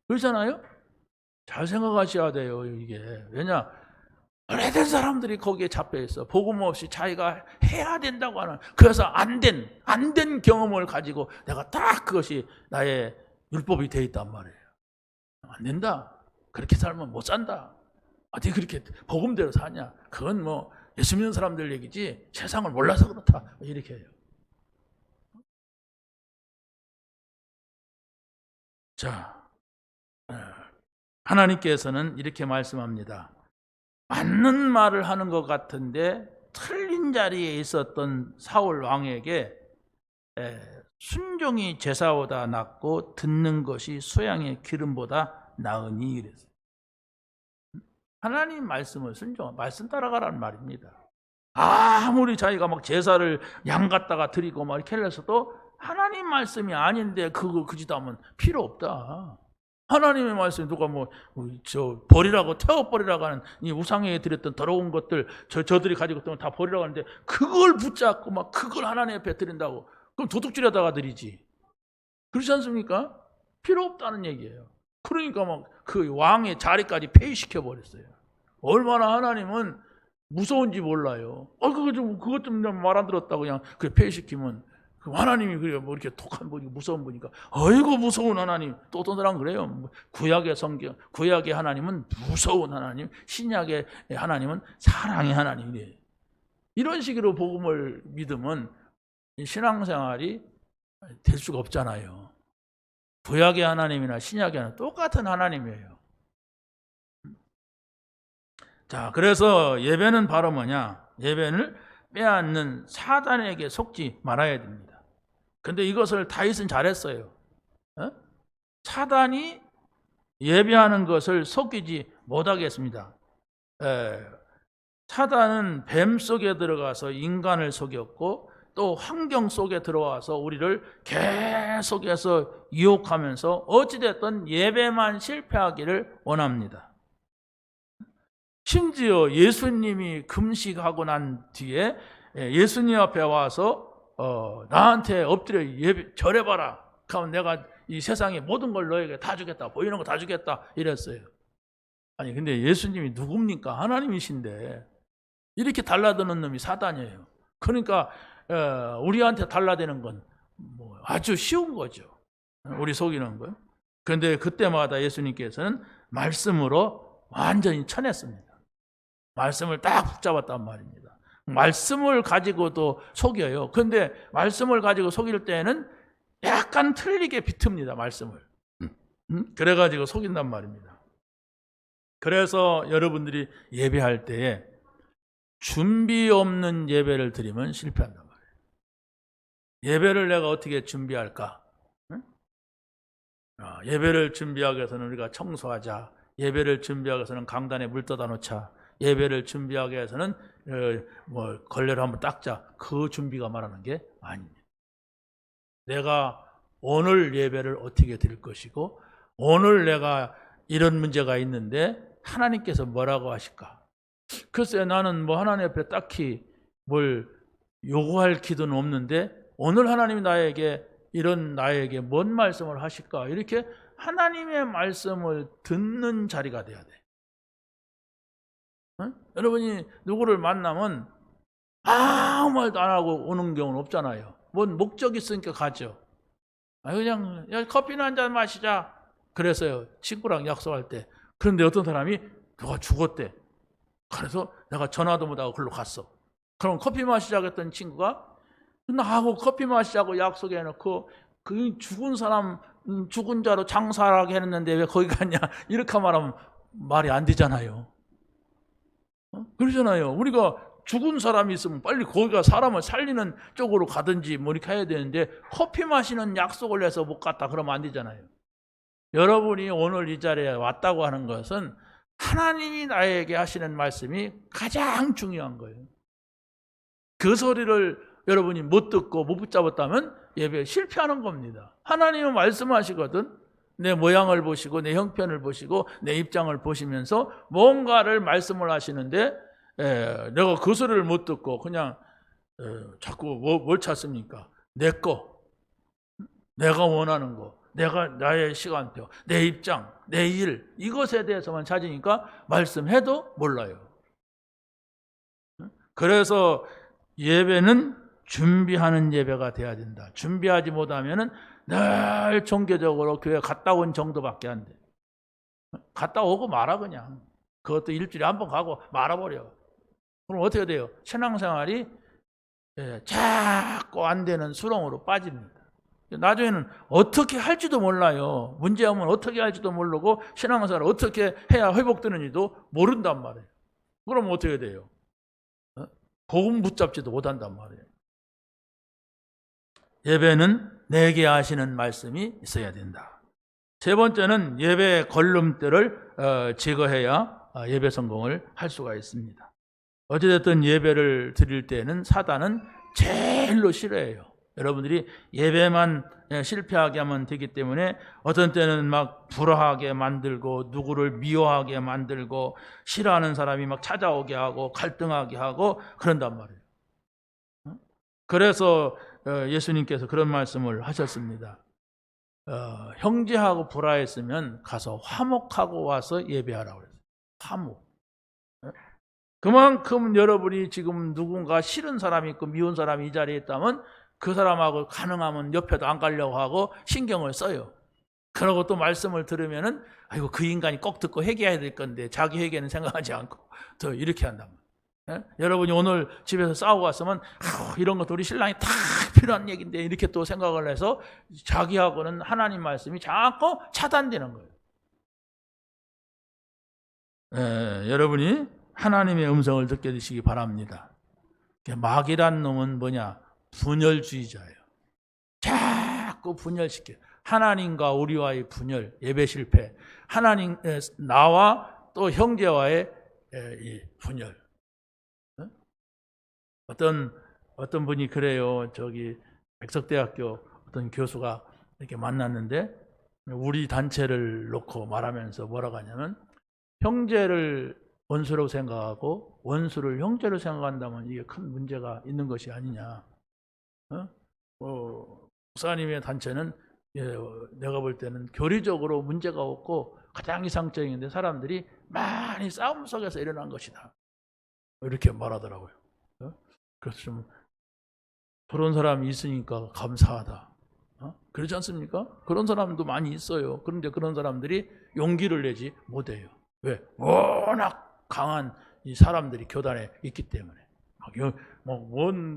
그렇잖아요. 잘 생각하셔야 돼요 이게. 왜냐 오래된 사람들이 거기에 잡혀 있어. 복음 없이 자기가 해야 된다고 하는. 그래서 안 된 경험을 가지고 내가 딱 그것이 나의 율법이 돼 있단 말이에요. 안 된다. 그렇게 살면 못 산다. 어떻게 그렇게 복음대로 사냐. 그건 뭐 예수 믿는 사람들 얘기지 세상을 몰라서 그렇다. 이렇게 해요. 자, 하나님께서는 이렇게 말씀합니다. 맞는 말을 하는 것 같은데 틀린 자리에 있었던 사울 왕에게 순종이 제사보다 낫고 듣는 것이 수양의 기름보다 나으니 이랬어요. 하나님 말씀을 말씀 따라가라는 말입니다. 아무리 자기가 막 제사를 양 갖다가 드리고 막 이렇게 해서도 하나님 말씀이 아닌데 그거 그 짓 하면 필요 없다. 하나님의 말씀이 누가 버리라고 태워버리라고 하는 이 우상에게 드렸던 더러운 것들 저들이 가지고 있던 걸 다 버리라고 하는데 그걸 붙잡고 막 그걸 하나님 앞에 드린다고 그럼 도둑질하다가 드리지. 그렇지 않습니까? 필요 없다는 얘기예요. 그러니까 막 그 왕의 자리까지 폐위시켜 버렸어요. 얼마나 하나님은 무서운지 몰라요. 그것 좀 말 안 들었다고 그냥 그 폐위시키면 하나님이 그래요. 뭐 이렇게 독한 분이 무서운 분이니까 아이고 무서운 하나님. 또 어떤 사람 그래요. 구약의 성경, 구약의 하나님은 무서운 하나님, 신약의 하나님은 사랑의 하나님이래요. 이런 식으로 복음을 믿으면 신앙생활이 될 수가 없잖아요. 구약의 하나님이나 신약의 하나님 똑같은 하나님이에요. 자, 그래서 예배는 바로 뭐냐? 예배를 빼앗는 사단에게 속지 말아야 됩니다. 근데 이것을 다윗은 잘했어요. 사단이 예배하는 것을 속이지 못하겠습니다. 사단은 뱀 속에 들어가서 인간을 속였고 또 환경 속에 들어와서 우리를 계속해서 유혹하면서 어찌됐든 예배만 실패하기를 원합니다. 심지어 예수님이 금식하고 난 뒤에 예수님 앞에 와서 나한테 엎드려 절해봐라. 그러면 내가 이 세상의 모든 걸 너에게 다 주겠다. 보이는 거 다 주겠다. 이랬어요. 아니 근데 예수님이 누굽니까? 하나님이신데 이렇게 달라드는 놈이 사단이에요. 그러니까 우리한테 달라대는 건 뭐 아주 쉬운 거죠. 우리 속이는 거요. 그런데 그때마다 예수님께서는 말씀으로 완전히 쳐냈습니다. 말씀을 딱 붙잡았단 말입니다. 말씀을 가지고도 속여요. 그런데 말씀을 가지고 속일 때는 약간 틀리게 비틉니다. 말씀을. 그래가지고 속인단 말입니다. 그래서 여러분들이 예배할 때에 준비 없는 예배를 드리면 실패한단 말이에요. 예배를 내가 어떻게 준비할까? 예배를 준비하기 위해서는 우리가 청소하자. 예배를 준비하기 위해서는 강단에 물 떠다 놓자. 예배를 준비하기 위해서는 걸레로 한번 닦자. 그 준비가 말하는 게 아닙니다. 내가 오늘 예배를 어떻게 드릴 것이고 오늘 내가 이런 문제가 있는데 하나님께서 뭐라고 하실까? 글쎄 나는 하나님 앞에 딱히 뭘 요구할 기도는 없는데 오늘 하나님이 나에게 뭔 말씀을 하실까? 이렇게 하나님의 말씀을 듣는 자리가 돼야 돼. 여러분이 누구를 만나면 아무 말도 안 하고 오는 경우는 없잖아요. 뭔 목적이 있으니까 가죠. 그냥 커피나 한잔 마시자. 그래서요. 친구랑 약속할 때. 그런데 어떤 사람이 누가 죽었대. 그래서 내가 전화도 못하고 글로 갔어. 그럼 커피 마시자고 했던 친구가 나하고 커피 마시자고 약속해놓고 그 죽은 사람 죽은 자로 장사하게 했는데 왜 거기 갔냐. 이렇게 말하면 말이 안 되잖아요. 그러잖아요. 우리가 죽은 사람이 있으면 빨리 거기가 사람을 살리는 쪽으로 가든지 뭐 이렇게 해야 되는데 커피 마시는 약속을 해서 못 갔다 그러면 안 되잖아요. 여러분이 오늘 이 자리에 왔다고 하는 것은 하나님이 나에게 하시는 말씀이 가장 중요한 거예요. 그 소리를 여러분이 못 듣고 못 붙잡았다면 예배에 실패하는 겁니다. 하나님은 말씀하시거든. 내 모양을 보시고 내 형편을 보시고 내 입장을 보시면서 뭔가를 말씀을 하시는데 내가 그 소리를 못 듣고 그냥 자꾸 뭘 찾습니까? 내 거, 내가 원하는 거, 나의 시간표, 내 입장, 내 일, 이것에 대해서만 찾으니까 말씀해도 몰라요. 그래서 예배는 준비하는 예배가 돼야 된다. 준비하지 못하면은 늘 종교적으로 교회 갔다 온 정도밖에 안 돼. 갔다 오고 말아 그냥. 그것도 일주일에 한 번 가고 말아버려. 그럼 어떻게 돼요? 신앙생활이 자꾸 안 되는 수렁으로 빠집니다. 나중에는 어떻게 할지도 몰라요. 문제 오면 어떻게 할지도 모르고 신앙생활을 어떻게 해야 회복되는지도 모른단 말이에요. 그럼 어떻게 돼요? 복음 붙잡지도 못한단 말이에요. 예배는 내게 하시는 말씀이 있어야 된다. 세 번째는 예배의 걸림돌을 제거해야 예배 성공을 할 수가 있습니다. 어찌됐든 예배를 드릴 때는 사단은 제일로 싫어해요. 여러분들이 예배만 실패하게 하면 되기 때문에 어떤 때는 막 불화하게 만들고 누구를 미워하게 만들고 싫어하는 사람이 막 찾아오게 하고 갈등하게 하고 그런단 말이에요. 그래서 예수님께서 그런 말씀을 하셨습니다. 형제하고 불화했으면 가서 화목하고 와서 예배하라고 그랬어요. 화목. 그만큼 여러분이 지금 누군가 싫은 사람이 있고 미운 사람이 이 자리에 있다면 그 사람하고 가능하면 옆에도 안 가려고 하고 신경을 써요. 그러고 또 말씀을 들으면은 아이고 그 인간이 꼭 듣고 회개해야 될 건데 자기 회개는 생각하지 않고 또 이렇게 한단 말이에요. 여러분이 오늘 집에서 싸우고 왔으면 이런 것도 우리 신랑이 다 필요한 얘기인데 이렇게 또 생각을 해서 자기하고는 하나님 말씀이 자꾸 차단되는 거예요. 여러분이 하나님의 음성을 듣게 되시기 바랍니다. 마귀란 놈은 뭐냐? 분열주의자예요. 자꾸 분열시켜요. 하나님과 우리와의 분열, 예배 실패, 하나님 나와 또 형제와의 분열. 어떤 분이 그래요. 저기 백석대학교 어떤 교수가 이렇게 만났는데 우리 단체를 놓고 말하면서 뭐라고 하냐면 형제를 원수라고 생각하고 원수를 형제로 생각한다면 이게 큰 문제가 있는 것이 아니냐. 목사님의 단체는 내가 볼 때는 교리적으로 문제가 없고 가장 이상적인데 사람들이 많이 싸움 속에서 일어난 것이다. 이렇게 말하더라고요. 그래서 좀 그런 사람이 있으니까 감사하다. 그렇지 않습니까? 그런 사람도 많이 있어요. 그런데 그런 사람들이 용기를 내지 못해요. 왜? 워낙 강한 이 사람들이 교단에 있기 때문에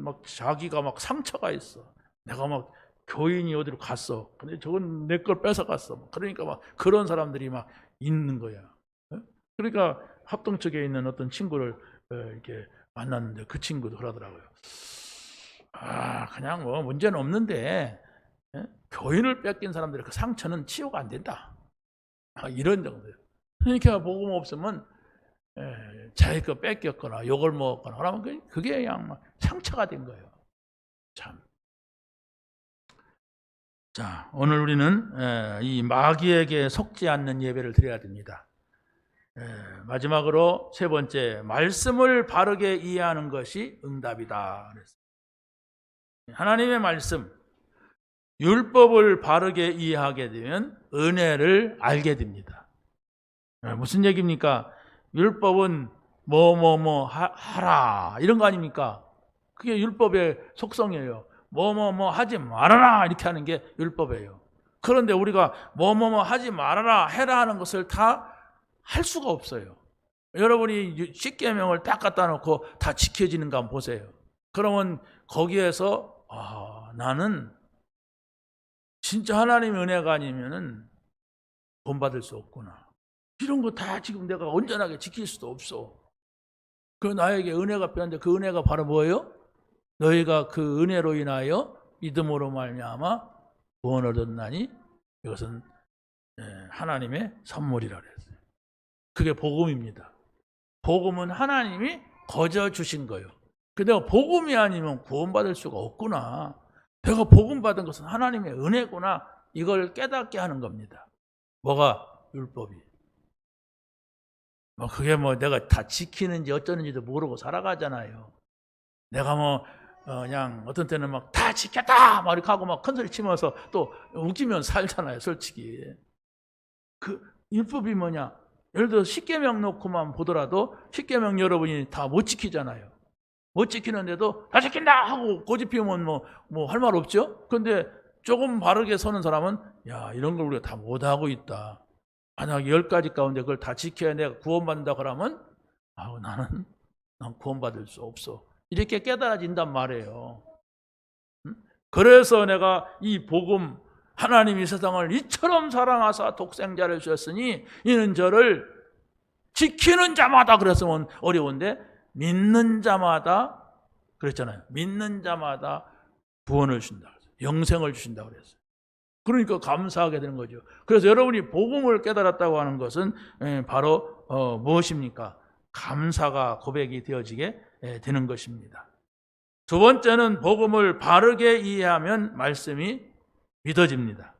막 자기가 막 상처가 있어. 내가 막 교인이 어디로 갔어. 근데 저건 내 걸 뺏어갔어. 그러니까 막 그런 사람들이 막 있는 거야. 그러니까 합동측에 있는 어떤 친구를 이렇게 만났는데 그 친구도 그러더라고요. 그냥 뭐 문제는 없는데 교인을 뺏긴 사람들의 그 상처는 치유가 안 된다. 이런 정도예요. 그러니까 복음 없으면 자기 거 뺏겼거나 욕을 먹었거나 그러면 그게 그냥 막 상처가 된 거예요. 참. 자, 오늘 우리는 이 마귀에게 속지 않는 예배를 드려야 됩니다. 마지막으로 세 번째, 말씀을 바르게 이해하는 것이 응답이다. 하나님의 말씀, 율법을 바르게 이해하게 되면 은혜를 알게 됩니다. 무슨 얘기입니까? 율법은 뭐 하라 이런 거 아닙니까? 그게 율법의 속성이에요. 뭐 하지 말아라 이렇게 하는 게 율법이에요. 그런데 우리가 뭐 하지 말아라 해라 하는 것을 다 할 수가 없어요. 여러분이 십계명을 딱 갖다 놓고 다 지켜지는가 한번 보세요. 그러면 거기에서 나는 진짜 하나님의 은혜가 아니면은 본받을 수 없구나. 이런 거 다 지금 내가 온전하게 지킬 수도 없어. 그 나에게 은혜가 필요한데 그 은혜가 바로 뭐예요? 너희가 그 은혜로 인하여 믿음으로 말미암아 구원을 얻었나니 이것은 하나님의 선물이라 그랬어요. 그게 복음입니다. 복음은 하나님이 거저 주신 거예요. 내가 복음이 아니면 구원받을 수가 없구나. 내가 복음 받은 것은 하나님의 은혜구나. 이걸 깨닫게 하는 겁니다. 뭐가? 율법이. 그게 내가 다 지키는지 어쩌는지도 모르고 살아가잖아요. 내가 그냥 어떤 때는 막 다 지켰다! 막 이렇게 하고 막 큰 소리 치면서 또 웃기면 살잖아요, 솔직히. 그 율법이 뭐냐? 예를 들어 10계명 놓고만 보더라도 10계명 여러분이 다 못 지키잖아요. 못 지키는데도 다 지킨다! 하고 고집 피우면 할 말 없죠? 근데 조금 바르게 서는 사람은 야, 이런 걸 우리가 다 못하고 있다. 만약 10가지 가운데 그걸 다 지켜야 내가 구원받는다 그러면 난 구원받을 수 없어. 이렇게 깨달아진단 말이에요. 그래서 내가 이 복음, 하나님이 세상을 이처럼 사랑하사 독생자를 주셨으니 이는 저를 지키는 자마다, 그랬으면 어려운데 믿는 자마다 그랬잖아요. 믿는 자마다 구원을 주신다. 영생을 주신다 그랬어요. 그러니까 감사하게 되는 거죠. 그래서 여러분이 복음을 깨달았다고 하는 것은 바로 무엇입니까? 감사가 고백이 되어지게 되는 것입니다. 두 번째는 복음을 바르게 이해하면 말씀이 믿어집니다.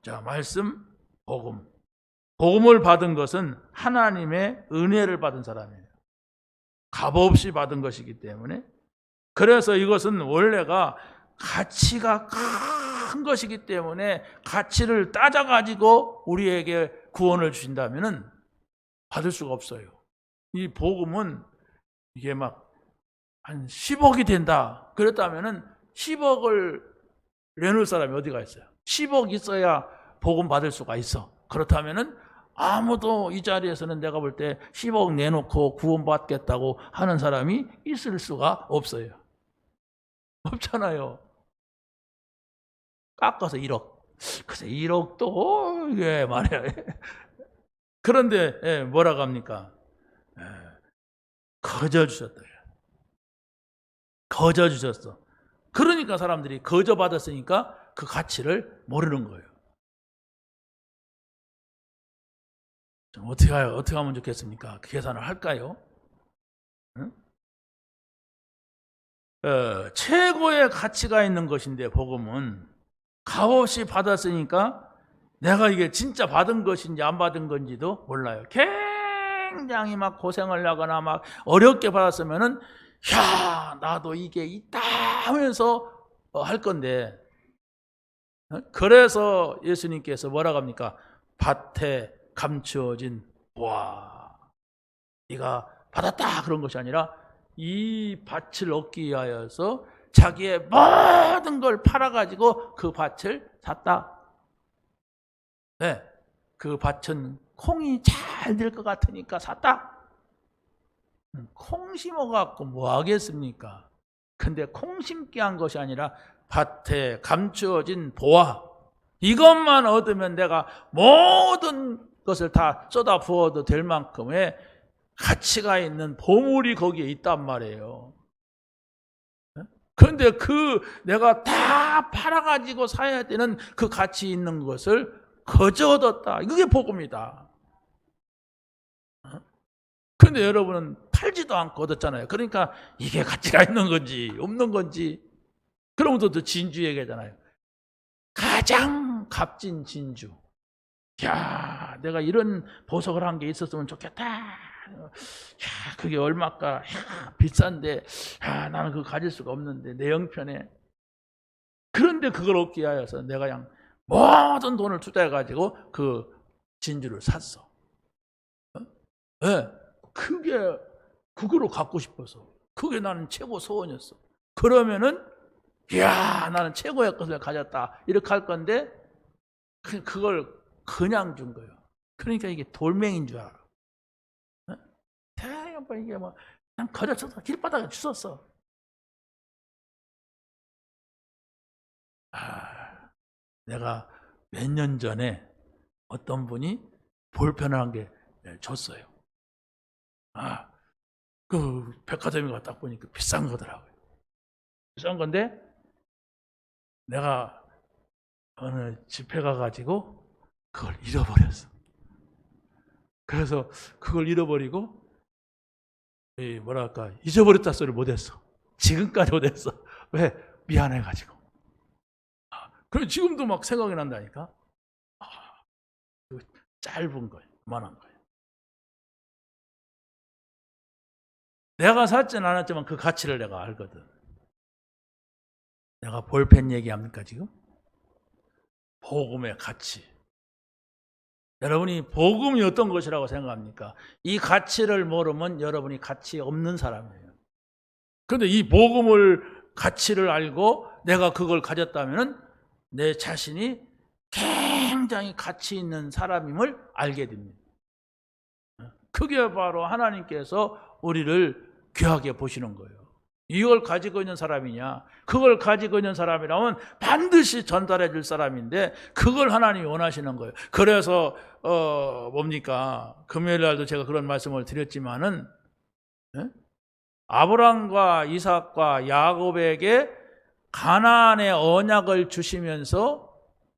자, 말씀, 복음. 복음을 받은 것은 하나님의 은혜를 받은 사람이에요. 값없이 받은 것이기 때문에. 그래서 이것은 원래가 가치가 큰 것이기 때문에 가치를 따져가지고 우리에게 구원을 주신다면 받을 수가 없어요. 이 복음은 이게 한 10억이 된다. 그랬다면 10억을 내놓을 사람이 어디가 있어요? 10억 있어야 복음 받을 수가 있어. 그렇다면 아무도 이 자리에서는 내가 볼 때 10억 내놓고 구원받겠다고 하는 사람이 있을 수가 없어요. 없잖아요. 깎아서 1억. 글쎄 1억도 이게 말이야. 그런데 뭐라고 합니까? 거저 주셨다. 거저 주셨어. 그러니까 사람들이 거저 받았으니까 그 가치를 모르는 거예요. 좀 어떻게 하면 좋겠습니까? 그 계산을 할까요? 응? 최고의 가치가 있는 것인데 복음은 값없이 받았으니까 내가 이게 진짜 받은 것인지 안 받은 건지도 몰라요. 굉장히 고생을 하거나 어렵게 받았으면은 야, 나도 이게 있다 하면서 할 건데, 그래서 예수님께서 뭐라고 합니까? 밭에 감추어진 보아. 네가 받았다 그런 것이 아니라 이 밭을 얻기 위하여서 자기의 모든 걸 팔아가지고 그 밭을 샀다. 네, 그 밭은 콩이 잘 될 것 같으니까 샀다. 콩 심어갖고 뭐 하겠습니까? 근데 콩 심기 한 것이 아니라 밭에 감추어진 보화, 이것만 얻으면 내가 모든 것을 다 쏟아 부어도 될 만큼의 가치가 있는 보물이 거기에 있단 말이에요. 그런데 내가 다 팔아가지고 사야 되는 그 가치 있는 것을 거저 얻었다. 이게 복음이다. 그런데 여러분은 팔지도 않고 얻었잖아요. 그러니까 이게 가치가 있는 건지 없는 건지. 그러면서 또 진주 얘기하잖아요. 가장 값진 진주. 야, 내가 이런 보석을 한 게 있었으면 좋겠다. 야, 그게 얼마까? 야, 비싼데 나는 그거 가질 수가 없는데 내 형편에. 그런데 그걸 얻기 위하여서 내가 그냥 모든 돈을 투자해가지고 그 진주를 샀어. 네. 그거로 갖고 싶어서. 그게 나는 최고 소원이었어. 그러면은 이야, 나는 최고의 것을 가졌다 이렇게 할 건데 그걸 그냥 준 거예요. 그러니까 이게 돌멩인 줄 알아. 이게 그냥 거저쳐서 길바닥에 주웠어. 내가 몇 년 전에 어떤 분이 볼펜을 한 개 줬어요. 그 백화점에 갔다 보니까 비싼 거더라고요. 비싼 건데 내가 어느 집회 가가지고 그걸 잃어버렸어. 그래서 그걸 잃어버리고 잊어버렸다 소리를 못했어. 지금까지 오됐어. 왜? 미안해가지고. 그래 지금도 막 생각이 난다니까. 짧은 거예요. 그만한 거예요. 내가 샀지는 않았지만 그 가치를 내가 알거든. 내가 볼펜 얘기합니까 지금? 복음의 가치. 여러분이 복음이 어떤 것이라고 생각합니까? 이 가치를 모르면 여러분이 가치 없는 사람이에요. 그런데 이 복음을 가치를 알고 내가 그걸 가졌다면 내 자신이 굉장히 가치 있는 사람임을 알게 됩니다. 그게 바로 하나님께서 우리를 귀하게 보시는 거예요. 이걸 가지고 있는 사람이냐? 그걸 가지고 있는 사람이라면 반드시 전달해 줄 사람인데 그걸 하나님이 원하시는 거예요. 그래서 뭡니까? 금요일 날도 제가 그런 말씀을 드렸지만은 아브라함과 이삭과 야곱에게 가나안의 언약을 주시면서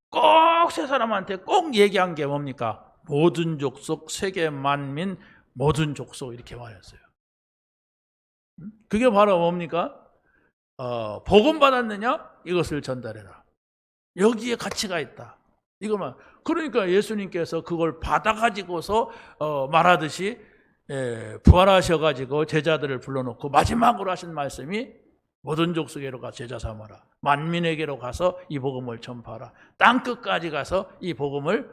꼭 세 사람한테 꼭 얘기한 게 뭡니까? 모든 족속, 세계 만민, 모든 족속 이렇게 말했어요. 그게 바로 뭡니까? 복음 받았느냐? 이것을 전달해라. 여기에 가치가 있다. 이거만. 그러니까 예수님께서 그걸 받아가지고서 말하듯이 부활하셔가지고 제자들을 불러놓고 마지막으로 하신 말씀이 모든 족속에로 가 제자 삼아라. 만민에게로 가서 이 복음을 전파하라. 땅끝까지 가서 이 복음을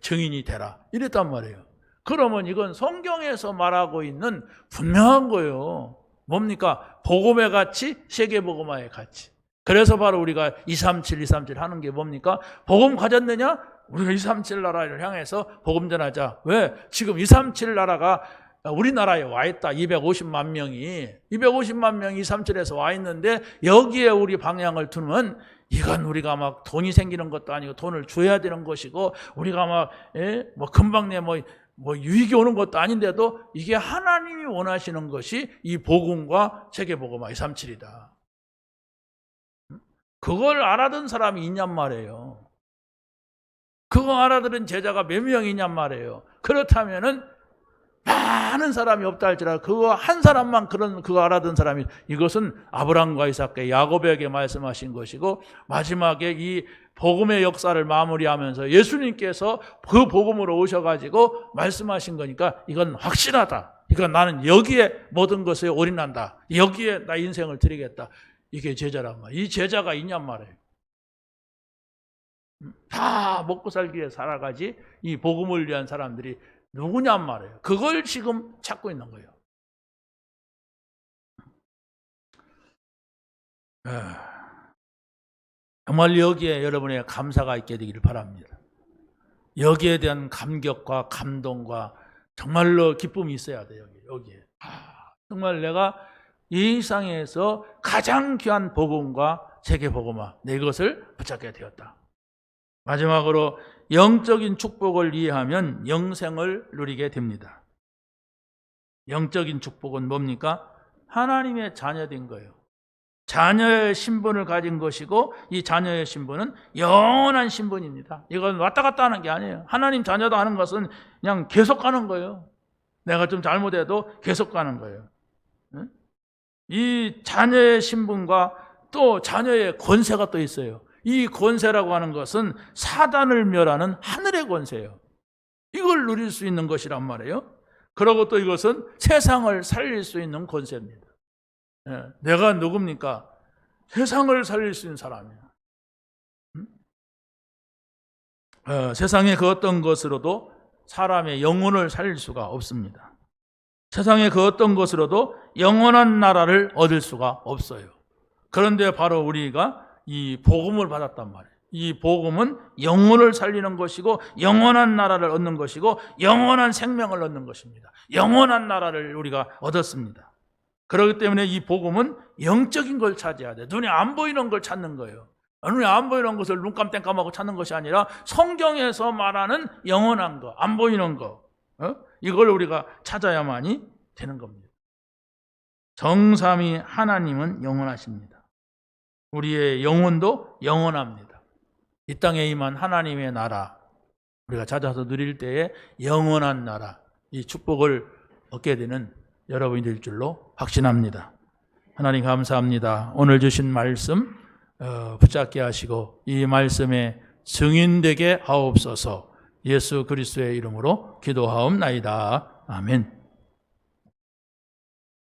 증인이 되라. 이랬단 말이에요. 그러면 이건 성경에서 말하고 있는 분명한 거예요. 뭡니까? 복음의 가치, 세계복음화의 가치. 그래서 바로 우리가 237, 237 하는 게 뭡니까? 복음 가졌느냐? 우리가 237 나라를 향해서 복음 전하자. 왜? 지금 237 나라가 우리나라에 와 있다. 250만 명이 237에서 와 있는데 여기에 우리 방향을 두면 이건 우리가 막 돈이 생기는 것도 아니고 돈을 줘야 되는 것이고 우리가 막 금방 내 유익이 오는 것도 아닌데도 이게 하나님이 원하시는 것이 이 복음과 세계복음화 237이다. 그걸 알아듣는 사람이 있냔 말이에요. 그거 알아들은 제자가 몇 명이 있냔 말이에요. 그렇다면은 많은 사람이 없다 할지라도 그거 한 사람만 그거 알아듣는 사람이 이것은 아브라함과 이삭과 야곱에게 말씀하신 것이고 마지막에 이 복음의 역사를 마무리하면서 예수님께서 그 복음으로 오셔가지고 말씀하신 거니까 이건 확실하다. 이건 나는 여기에 모든 것에 올인한다. 여기에 나 인생을 드리겠다. 이게 제자란 말이에요. 이 제자가 있냔 말이에요. 다 먹고 살기 위해 살아가지 이 복음을 위한 사람들이 누구냔 말이에요. 그걸 지금 찾고 있는 거예요. 정말 여기에 여러분의 감사가 있게 되기를 바랍니다. 여기에 대한 감격과 감동과 정말로 기쁨이 있어야 돼요. 여기에. 정말 내가 이 세상에서 가장 귀한 복음과 세계복음화 내 것을 붙잡게 되었다. 마지막으로 영적인 축복을 이해하면 영생을 누리게 됩니다. 영적인 축복은 뭡니까? 하나님의 자녀된 거예요. 자녀의 신분을 가진 것이고 이 자녀의 신분은 영원한 신분입니다. 이건 왔다 갔다 하는 게 아니에요. 하나님 자녀다 하는 것은 그냥 계속 가는 거예요. 내가 좀 잘못해도 계속 가는 거예요. 이 자녀의 신분과 또 자녀의 권세가 또 있어요. 이 권세라고 하는 것은 사단을 멸하는 하늘의 권세예요. 이걸 누릴 수 있는 것이란 말이에요. 그리고 또 이것은 세상을 살릴 수 있는 권세입니다. 내가 누굽니까? 세상을 살릴 수 있는 사람이에요. 세상의 그 어떤 것으로도 사람의 영혼을 살릴 수가 없습니다. 세상의 그 어떤 것으로도 영원한 나라를 얻을 수가 없어요. 그런데 바로 우리가 이 복음을 받았단 말이에요. 이 복음은 영혼을 살리는 것이고 영원한 나라를 얻는 것이고 영원한 생명을 얻는 것입니다. 영원한 나라를 우리가 얻었습니다. 그렇기 때문에 이 복음은 영적인 걸 찾아야 돼. 눈에 안 보이는 걸 찾는 거예요. 눈에 안 보이는 것을 눈깜땡깜하고 찾는 것이 아니라 성경에서 말하는 영원한 거, 안 보이는 거, 이걸 우리가 찾아야만이 되는 겁니다. 정삼위 하나님은 영원하십니다. 우리의 영혼도 영원합니다. 이 땅에 임한 하나님의 나라, 우리가 찾아서 누릴 때에 영원한 나라, 이 축복을 얻게 되는 여러분이 될 줄로 확신합니다. 하나님 감사합니다. 오늘 주신 말씀 붙잡게 하시고 이 말씀에 증인되게 하옵소서. 예수 그리스도의 이름으로 기도하옵나이다. 아멘.